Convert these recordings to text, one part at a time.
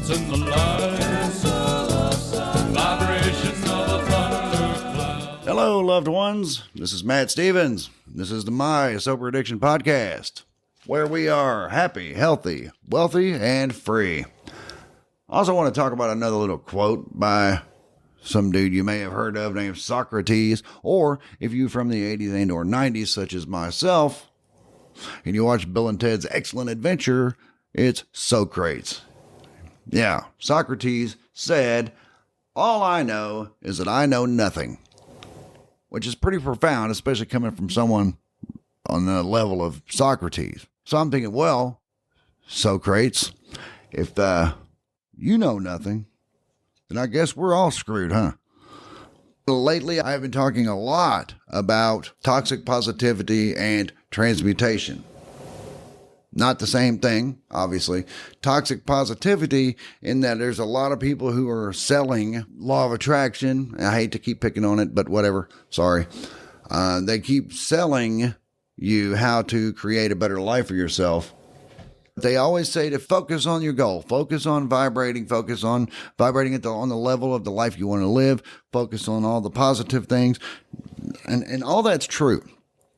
dance in the light, vibration of a thundercloud. Hello, loved ones. This is Matt Stevens. This is the My Sober Addiction Podcast, where we are happy, healthy, wealthy, and free. I also want to talk about another little quote by some dude you may have heard of named Socrates, or if you're from the 80s and or 90s, such as myself, and you watch Bill and Ted's Excellent Adventure, it's Socrates. Yeah, Socrates said, "All I know is that I know nothing," which is pretty profound, especially coming from someone on the level of Socrates. So I'm thinking, well, Socrates, if you know nothing, then I guess we're all screwed, huh? Lately, I've been talking a lot about toxic positivity and transmutation. Not the same thing, obviously. Toxic positivity in that there's a lot of people who are selling law of attraction. I hate to keep picking on it, but whatever. Sorry. They keep selling you how to create a better life for yourself. They always say to focus on your goal, focus on vibrating on the level of the life you want to live, focus on all the positive things, and all that's true.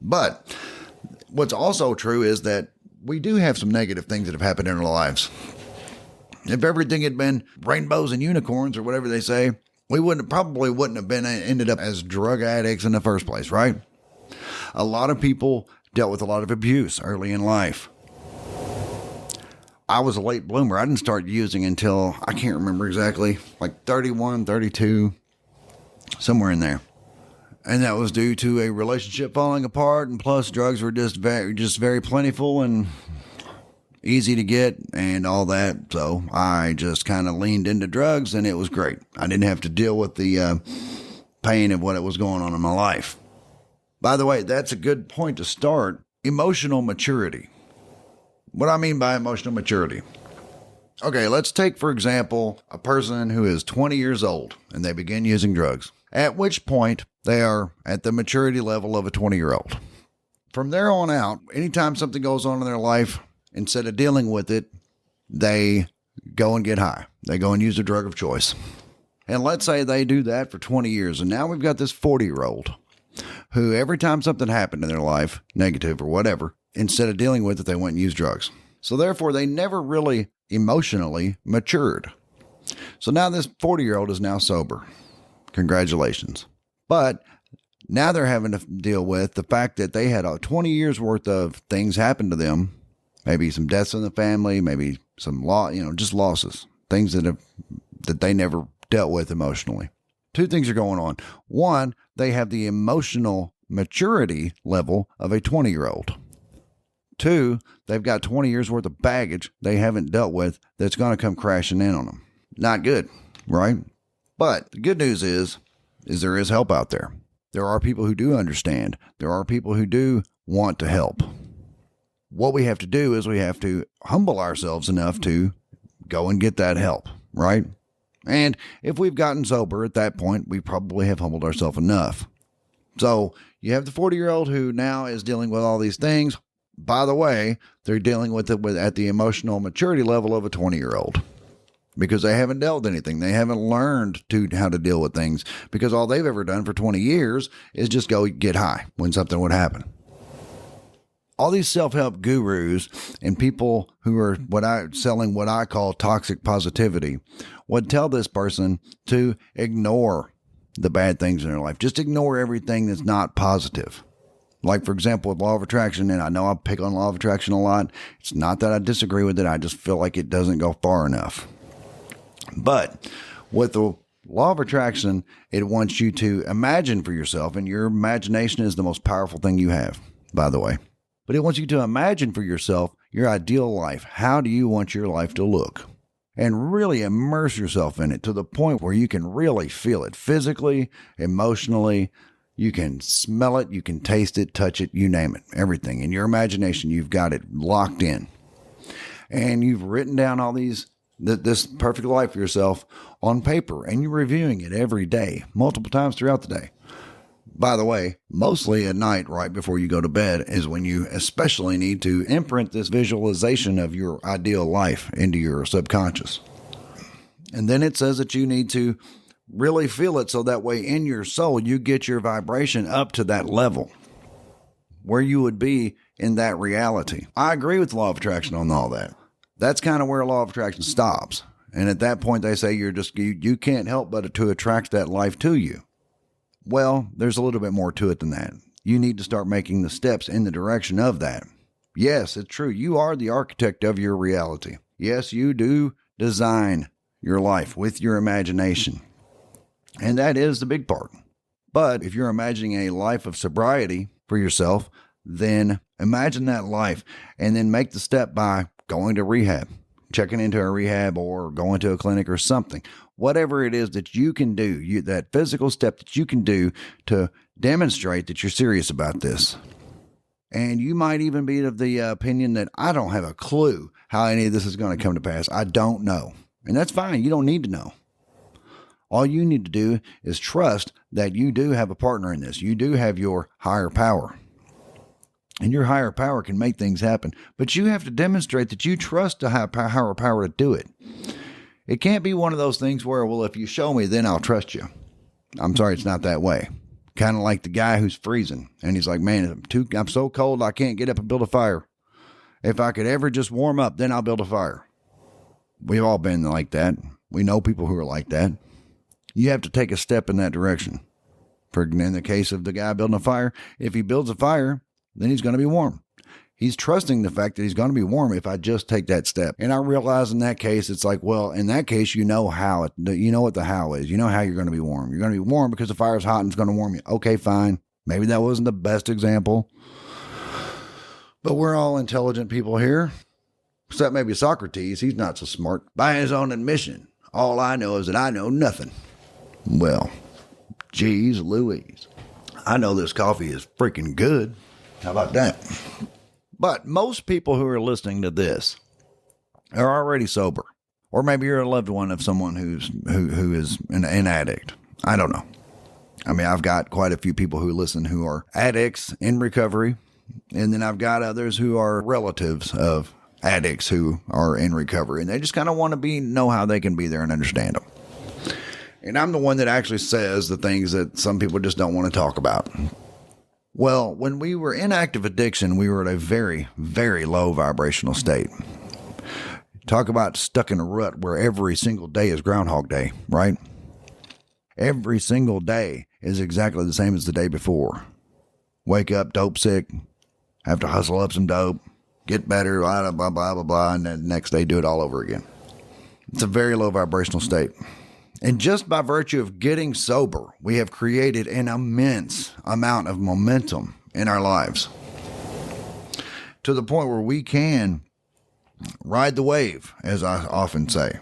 But what's also true is that we do have some negative things that have happened in our lives. If everything had been rainbows and unicorns or whatever they say, we probably wouldn't have been ended up as drug addicts in the first place, right? A lot of people dealt with a lot of abuse early in life. I was a late bloomer. I didn't start using until, I can't remember exactly, like 31, 32, somewhere in there. And that was due to a relationship falling apart, and plus drugs were just very plentiful and easy to get and all that. So I just kind of leaned into drugs, and it was great. I didn't have to deal with the pain of what was going on in my life. By the way, that's a good point to start. Emotional maturity. What I mean by emotional maturity. Okay, let's take, for example, a person who is 20 years old and they begin using drugs, at which point they are at the maturity level of a 20-year-old. From there on out, anytime something goes on in their life, instead of dealing with it, they go and get high. They go and use a drug of choice. And let's say they do that for 20 years. And now we've got this 40-year-old who every time something happened in their life, negative or whatever, instead of dealing with it, they went and used drugs. So therefore, they never really emotionally matured. So now this 40-year-old is now sober. Congratulations. But now they're having to deal with the fact that they had 20 years worth of things happen to them. Maybe some deaths in the family, maybe some just losses, things that they never dealt with emotionally. Two things are going on. One, they have the emotional maturity level of a 20-year-old. Two, they've got 20 years worth of baggage they haven't dealt with that's going to come crashing in on them. Not good, right? But the good news is there is help out there. There are people who do understand. There are people who do want to help. What we have to do is we have to humble ourselves enough to go and get that help, right? And if we've gotten sober at that point, we probably have humbled ourselves enough. So you have the 40-year-old who now is dealing with all these things. By the way, they're dealing with it at the emotional maturity level of a 20-year-old because they haven't dealt with anything. They haven't learned how to deal with things because all they've ever done for 20 years is just go get high when something would happen. All these self-help gurus and people who are selling what I call toxic positivity would tell this person to ignore the bad things in their life. Just ignore everything that's not positive. Like, for example, with law of attraction, and I know I pick on law of attraction a lot. It's not that I disagree with it. I just feel like it doesn't go far enough. But with the law of attraction, it wants you to imagine for yourself, and your imagination is the most powerful thing you have, by the way. But it wants you to imagine for yourself your ideal life. How do you want your life to look? And really immerse yourself in it to the point where you can really feel it physically, emotionally. You can smell it, you can taste it, touch it, you name it, everything. In your imagination, you've got it locked in. And you've written down all this perfect life for yourself on paper, and you're reviewing it every day, multiple times throughout the day. By the way, mostly at night, right before you go to bed, is when you especially need to imprint this visualization of your ideal life into your subconscious. And then it says that you need to really feel it so that way in your soul you get your vibration up to that level where you would be in that reality. I agree with law of attraction on all that. That's kind of where law of attraction stops. And at that point they say you can't help but to attract that life to you. Well, there's a little bit more to it than that. You need to start making the steps in the direction of that. Yes, it's true. You are the architect of your reality. Yes, you do design your life with your imagination. And that is the big part. But if you're imagining a life of sobriety for yourself, then imagine that life and then make the step by going to rehab, checking into a rehab or going to a clinic or something. Whatever it is that you can do, that physical step that you can do to demonstrate that you're serious about this. And you might even be of the opinion that I don't have a clue how any of this is going to come to pass. I don't know. And that's fine. You don't need to know. All you need to do is trust that you do have a partner in this. You do have your higher power. And your higher power can make things happen. But you have to demonstrate that you trust the higher power to do it. It can't be one of those things where, well, if you show me, then I'll trust you. I'm sorry, it's not that way. Kind of like the guy who's freezing. And he's like, man, I'm so cold I can't get up and build a fire. If I could ever just warm up, then I'll build a fire. We've all been like that. We know people who are like that. You have to take a step in that direction. In the case of the guy building a fire, if he builds a fire, then he's going to be warm. He's trusting the fact that he's going to be warm if I just take that step. And I realize in that case, it's like, well, in that case, you know how, you know what the how is. You know how you're going to be warm. You're going to be warm because the fire's hot and it's going to warm you. Okay, fine. Maybe that wasn't the best example. But we're all intelligent people here. Except maybe Socrates. He's not so smart. By his own admission, all I know is that I know nothing. Well, geez Louise. I know this coffee is freaking good. How about that? But most people who are listening to this are already sober. Or maybe you're a loved one of someone who is an addict. I don't know. I mean, I've got quite a few people who listen who are addicts in recovery. And then I've got others who are relatives of addicts who are in recovery. And they just kind of want to know how they can be there and understand them. And I'm the one that actually says the things that some people just don't want to talk about. Well, when we were in active addiction, we were at a very, very low vibrational state. Talk about stuck in a rut where every single day is Groundhog Day, right? Every single day is exactly the same as the day before. Wake up, dope sick, have to hustle up some dope, get better, blah, blah, blah, blah, blah, and then the next day do it all over again. It's a very low vibrational state. And just by virtue of getting sober, we have created an immense amount of momentum in our lives to the point where we can ride the wave, as I often say.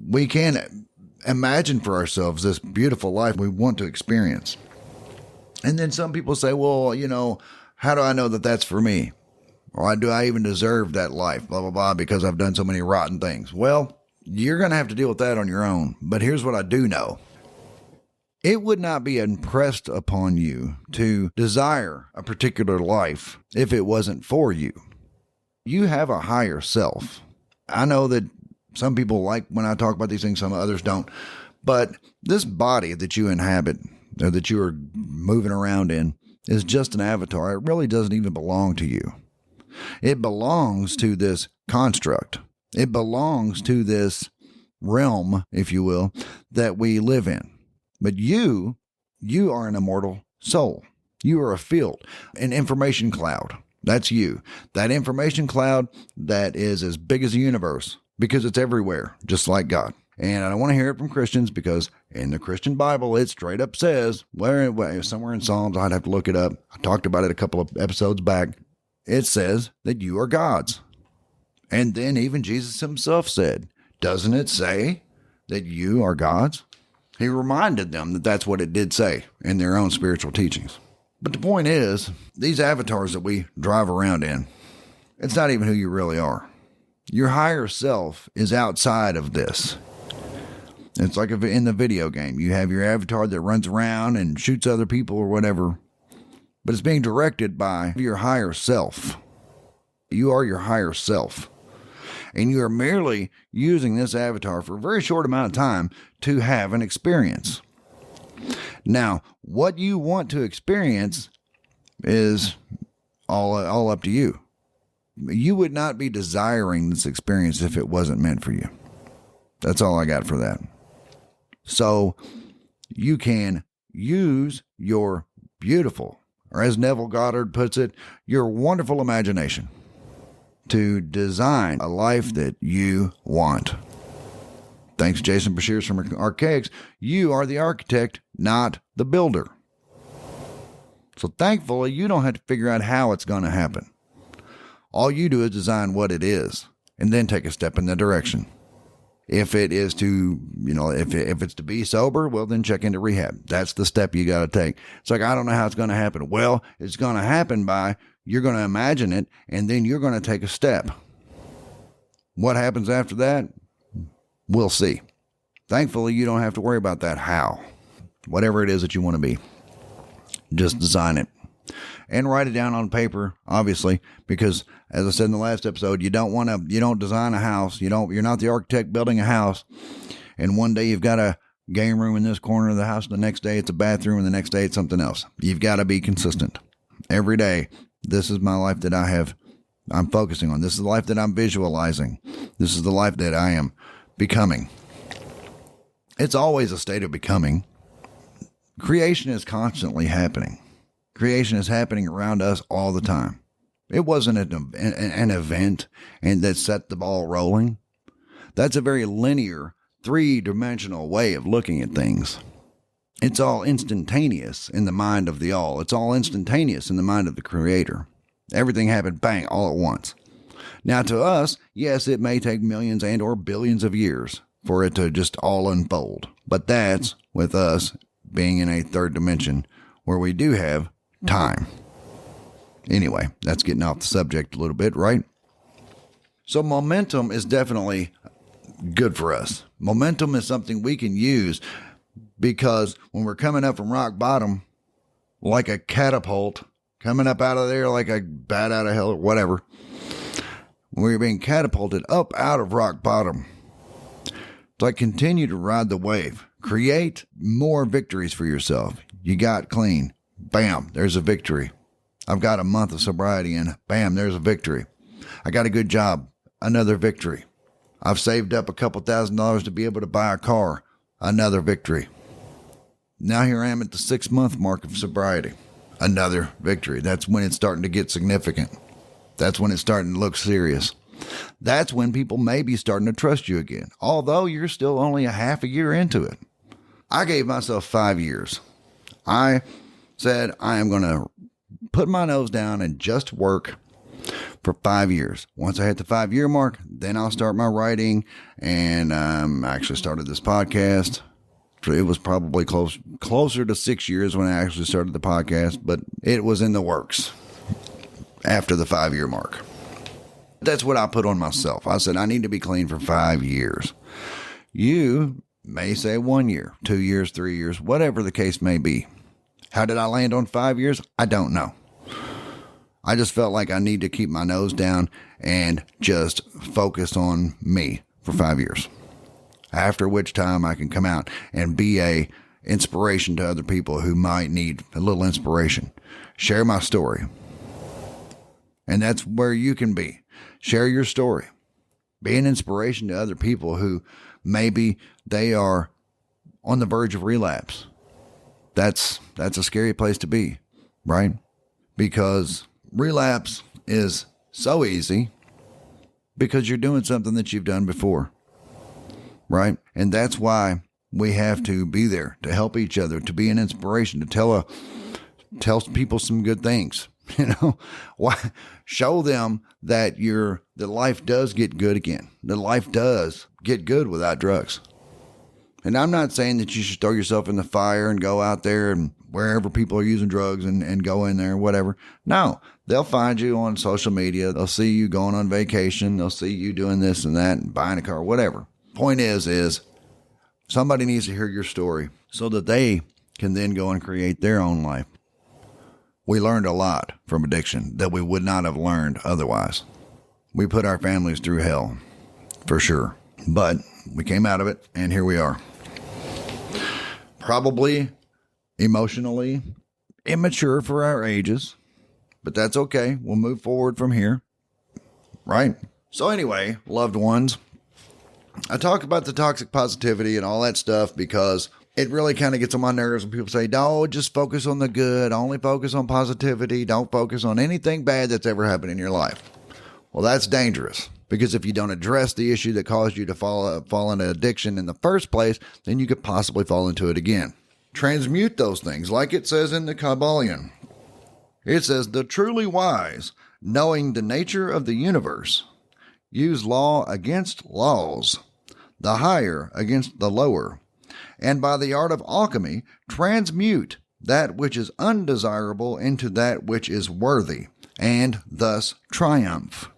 We can imagine for ourselves this beautiful life we want to experience. And then some people say, well, you know, how do I know that that's for me? Or do I even deserve that life? Blah, blah, blah, because I've done so many rotten things. Well, you're going to have to deal with that on your own. But here's what I do know. It would not be impressed upon you to desire a particular life if it wasn't for you. You have a higher self. I know that some people like when I talk about these things, some others don't. But this body that you inhabit, or that you are moving around in, is just an avatar. It really doesn't even belong to you. It belongs to this construct. It belongs to this realm, if you will, that we live in. But you are an immortal soul. You are a field, an information cloud. That's you. That information cloud that is as big as the universe because it's everywhere, just like God. And I don't want to hear it from Christians because in the Christian Bible, it straight up says, somewhere in Psalms, I'd have to look it up. I talked about it a couple of episodes back. It says that you are God's. And then even Jesus himself said, doesn't it say that you are God's? He reminded them that that's what it did say in their own spiritual teachings. But the point is, these avatars that we drive around in, it's not even who you really are. Your higher self is outside of this. It's like in the video game. You have your avatar that runs around and shoots other people or whatever, but it's being directed by your higher self. You are your higher self. And you are merely using this avatar for a very short amount of time to have an experience. Now, what you want to experience is all up to you. You would not be desiring this experience if it wasn't meant for you. That's all I got for that. So you can use your beautiful, or as Neville Goddard puts it, your wonderful imagination to design a life that you want. Thanks, Jason Bashir from Archaics. You are the architect, not the builder. So thankfully, you don't have to figure out how it's going to happen. All you do is design what it is and then take a step in that direction. If it is to, if it's to be sober, well, then check into rehab. That's the step you got to take. It's like, I don't know how it's going to happen. Well, it's going to happen by, you're going to imagine it, and then you're going to take a step. What happens after that? We'll see. Thankfully, you don't have to worry about that how. Whatever it is that you want to be, just design it. And write it down on paper, obviously, because as I said in the last episode, you don't design a house. You're not the architect building a house. And one day you've got a game room in this corner of the house. The next day it's a bathroom, and the next day it's something else. You've got to be consistent. Every day, this is my life that I'm focusing on. This is the life that I'm visualizing. This is the life that I am becoming. It's always a state of becoming. Creation is constantly happening. Creation is happening around us all the time. It wasn't an event and that set the ball rolling. That's a very linear, three-dimensional way of looking at things. It's all instantaneous in the mind of the all. It's all instantaneous in the mind of the creator. Everything happened bang all at once. Now to us, yes, it may take millions and or billions of years for it to just all unfold. But that's with us being in a third dimension where we do have time. Anyway, that's getting off the subject a little bit, right? So momentum is definitely good for us. Momentum is something we can use because when we're coming up from rock bottom, like a catapult, coming up out of there like a bat out of hell or whatever, when we're being catapulted up out of rock bottom, it's like continue to ride the wave. Create more victories for yourself. You got clean. Bam, there's a victory. I've got a month of sobriety and bam, there's a victory. I got a good job. Another victory. I've saved up a couple $1,000s to be able to buy a car. Another victory. Now here I am at the 6-month mark of sobriety. Another victory. That's when it's starting to get significant. That's when it's starting to look serious. That's when people may be starting to trust you again, although you're still only a half a year into it. I gave myself 5 years. I said I am going to put my nose down and just work for 5 years. Once I hit the 5-year mark, then I'll start my writing. And I actually started this podcast. It was probably closer to 6 years when I actually started the podcast, but it was in the works after the 5-year mark. That's what I put on myself. I said, I need to be clean for 5 years. You may say 1 year, 2 years, 3 years, whatever the case may be. How did I land on 5 years? I don't know. I just felt like I need to keep my nose down and just focus on me for 5 years. After which time I can come out and be a inspiration to other people who might need a little inspiration. Share my story. And that's where you can be. Share your story. Be an inspiration to other people who maybe they are on the verge of relapse. That's a scary place to be, right? Because relapse is so easy because you're doing something that you've done before, right? And that's why we have to be there to help each other, to be an inspiration, to tell people some good things. Why show them that life does get good again. That life does get good without drugs. And I'm not saying that you should throw yourself in the fire and go out there and wherever people are using drugs and go in there, whatever. No, they'll find you on social media. They'll see you going on vacation. They'll see you doing this and that and buying a car, whatever. Point is somebody needs to hear your story so that they can then go and create their own life. We learned a lot from addiction that we would not have learned otherwise. We put our families through hell. for sure. But we came out of it, and here we are. Probably emotionally immature for our ages, but that's okay. We'll move forward from here, right? So anyway, loved ones, I talk about the toxic positivity and all that stuff because it really kind of gets on my nerves when people say, "No, just focus on the good, only focus on positivity, don't focus on anything bad that's ever happened in your life." Well, that's dangerous, because if you don't address the issue that caused you to fall into addiction in the first place, then you could possibly fall into it again. Transmute those things, like it says in the Kabbalion. It says, "The truly wise, knowing the nature of the universe, use law against laws, the higher against the lower, and by the art of alchemy transmute that which is undesirable into that which is worthy, and thus triumph."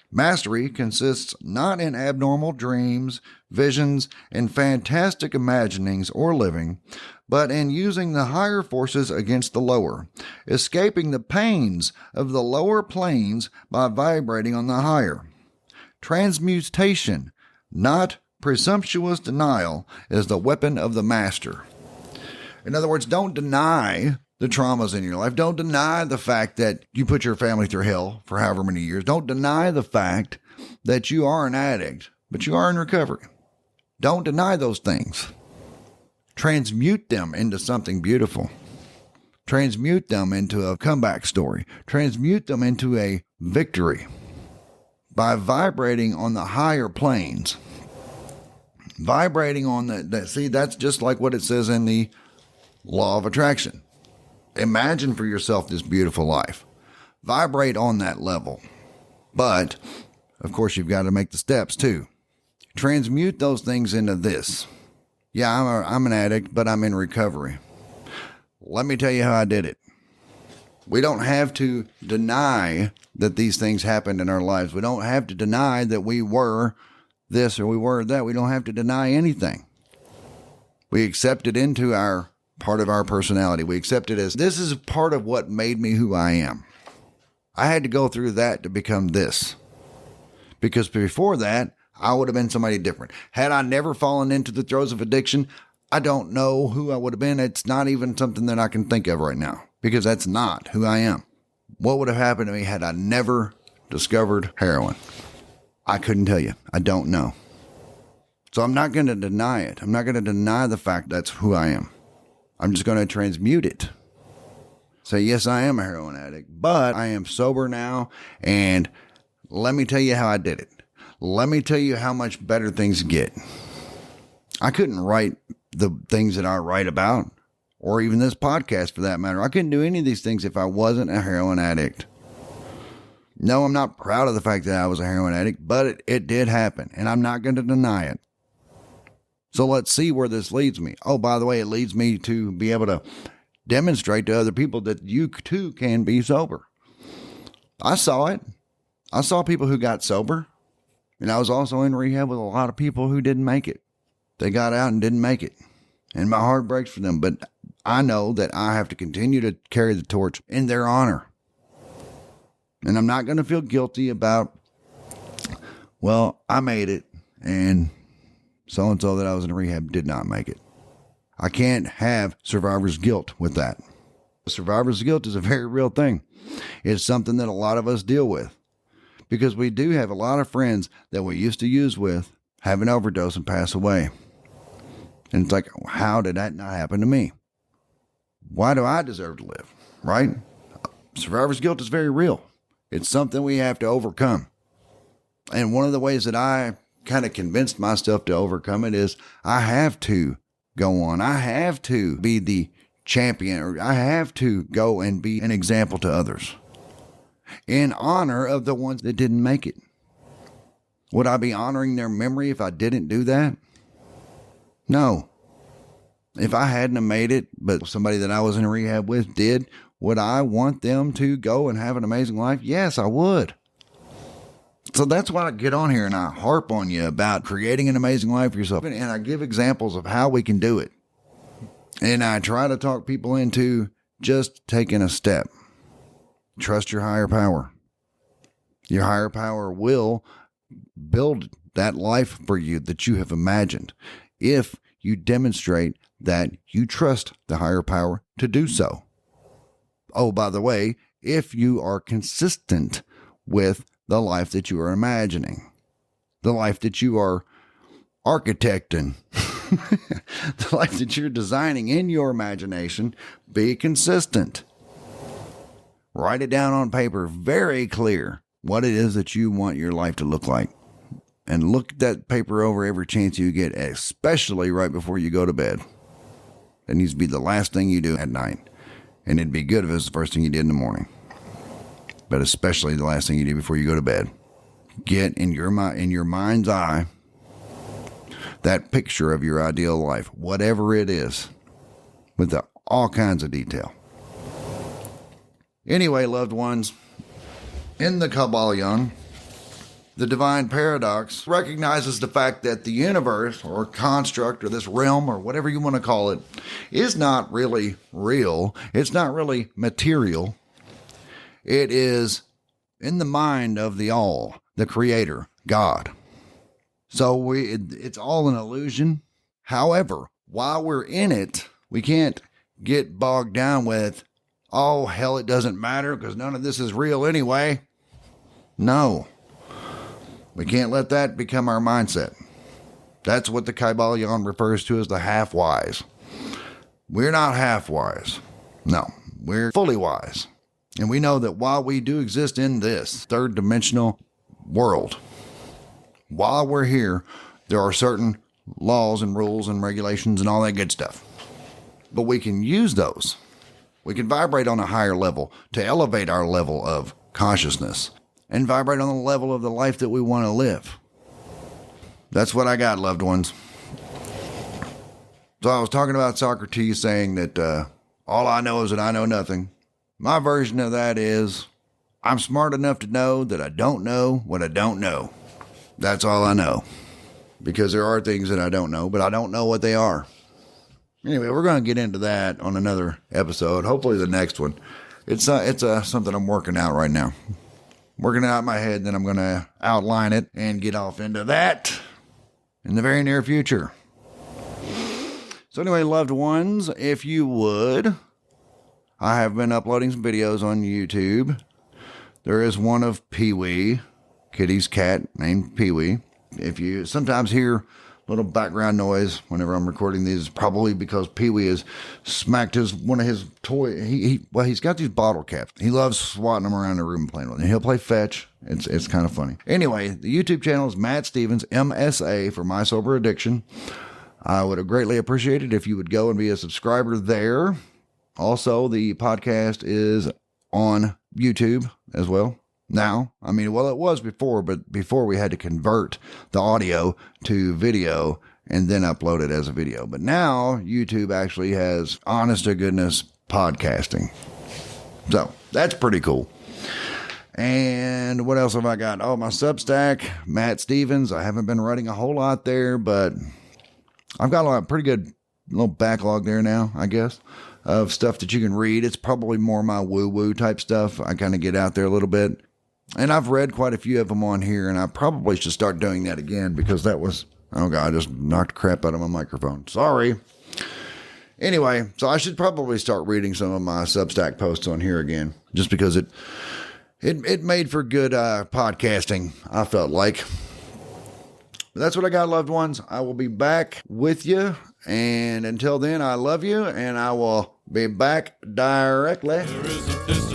Mastery consists not in abnormal dreams, visions, and fantastic imaginings or living, but in using the higher forces against the lower, escaping the pains of the lower planes by vibrating on the higher. Transmutation, not presumptuous denial, is the weapon of the master. In other words, don't deny the traumas in your life. Don't deny the fact that you put your family through hell for however many years. Don't deny the fact that you are an addict, but you are in recovery. Don't deny those things. Transmute them into something beautiful. Transmute them into a comeback story. Transmute them into a victory by vibrating on the higher planes. Vibrating on that. See, that's just like what it says in the law of attraction. Imagine for yourself this beautiful life. Vibrate on that level. But, of course, you've got to make the steps too. Transmute those things into this. Yeah, I'm an addict, but I'm in recovery. Let me tell you how I did it. We don't have to deny that these things happened in our lives. We don't have to deny that we were this or we were that. We don't have to deny anything. We accept it into our part of our personality. We accept it as, this is part of what made me who I am. I had to go through that to become this. Because before that, I would have been somebody different. Had I never fallen into the throes of addiction, I don't know who I would have been. It's not even something that I can think of right now, because that's not who I am. What would have happened to me had I never discovered heroin? I couldn't tell you. I don't know. So I'm not going to deny it. I'm not going to deny the fact that's who I am. I'm just going to transmute it. Say, yes, I am a heroin addict, but I am sober now, and let me tell you how I did it. Let me tell you how much better things get. I couldn't write the things that I write about, or even this podcast for that matter. I couldn't do any of these things if I wasn't a heroin addict. No, I'm not proud of the fact that I was a heroin addict, but it did happen, and I'm not going to deny it. So let's see where this leads me. Oh, by the way, it leads me to be able to demonstrate to other people that you too can be sober. I saw it. I saw people who got sober, and I was also in rehab with a lot of people who didn't make it. They got out and didn't make it, and my heart breaks for them, but I know that I have to continue to carry the torch in their honor. And I'm not going to feel guilty about, well, I made it, and so-and-so that I was in rehab did not make it. I can't have survivor's guilt with that. Survivor's guilt is a very real thing. It's something that a lot of us deal with, because we do have a lot of friends that we used to use with have an overdose and pass away. And it's like, how did that not happen to me? Why do I deserve to live, right? Survivor's guilt is very real. It's something we have to overcome. And one of the ways that I kind of convinced myself to overcome it is I have to go on. I have to be the champion, or I have to go and be an example to others in honor of the ones that didn't make it. Would I be honoring their memory if I didn't do that? No. If I hadn't have made it, but somebody that I was in rehab with did, would I want them to go and have an amazing life? Yes, I would. So that's why I get on here and I harp on you about creating an amazing life for yourself. And I give examples of how we can do it. And I try to talk people into just taking a step. Trust your higher power. Your higher power will build that life for you that you have imagined if you demonstrate that you trust the higher power to do so. Oh, by the way, if you are consistent with the life that you are imagining, the life that you are architecting, the life that you're designing in your imagination, be consistent. Write it down on paper, very clear, what it is that you want your life to look like. And look at that paper over every chance you get, especially right before you go to bed. That needs to be the last thing you do at night. And it'd be good if it was the first thing you did in the morning. But especially the last thing you do before you go to bed. Get in your mind's eye that picture of your ideal life, whatever it is, with all kinds of detail. Anyway, loved ones, in the Kabbalion, the divine paradox recognizes the fact that the universe or construct or this realm or whatever you want to call it is not really real. It's not really material. It is in the mind of the all, the creator, God. So it's all an illusion. However, while we're in it, we can't get bogged down with, oh, hell, it doesn't matter because none of this is real anyway. No. We can't let that become our mindset. That's what the Kabbalion refers to as the half-wise. We're not half-wise. No, we're fully wise. And we know that while we do exist in this third-dimensional world, while we're here, there are certain laws and rules and regulations and all that good stuff. But we can use those. We can vibrate on a higher level to elevate our level of consciousness and vibrate on the level of the life that we want to live. That's what I got, loved ones. So I was talking about Socrates saying that all I know is that I know nothing. My version of that is I'm smart enough to know that I don't know what I don't know. That's all I know. Because there are things that I don't know, but I don't know what they are. Anyway, we're going to get into that on another episode, hopefully the next one. It's something I'm working out right now. Working it out in my head, then I'm going to outline it and get off into that in the very near future. So anyway, loved ones, if you would, I have been uploading some videos on YouTube. There is one of Pee-wee, Kitty's cat named Pee-wee. If you sometimes hear little background noise whenever I'm recording these, probably because Pee-wee has smacked one of his toy. He's got these bottle caps. He loves swatting them around the room and playing with them. He'll play fetch. It's kind of funny. Anyway, the YouTube channel is Matt Stevens, MSA, for My Sober Addiction. I would have greatly appreciated if you would go and be a subscriber there. Also, the podcast is on YouTube as well. Now, I mean, well, it was before, but before we had to convert the audio to video and then upload it as a video. But now YouTube actually has honest to goodness podcasting. So that's pretty cool. And what else have I got? Oh, my Substack, Matt Stevens. I haven't been writing a whole lot there, but I've got a pretty good little backlog there now, I guess, of stuff that you can read. It's probably more my woo-woo type stuff. I kind of get out there a little bit. And I've read quite a few of them on here, and I probably should start doing that again because that was, oh God, I just knocked the crap out of my microphone. Sorry. Anyway, so I should probably start reading some of my Substack posts on here again, just because it made for good podcasting, I felt like. But that's what I got, loved ones. I will be back with you, and until then, I love you, and I will be back directly. There is a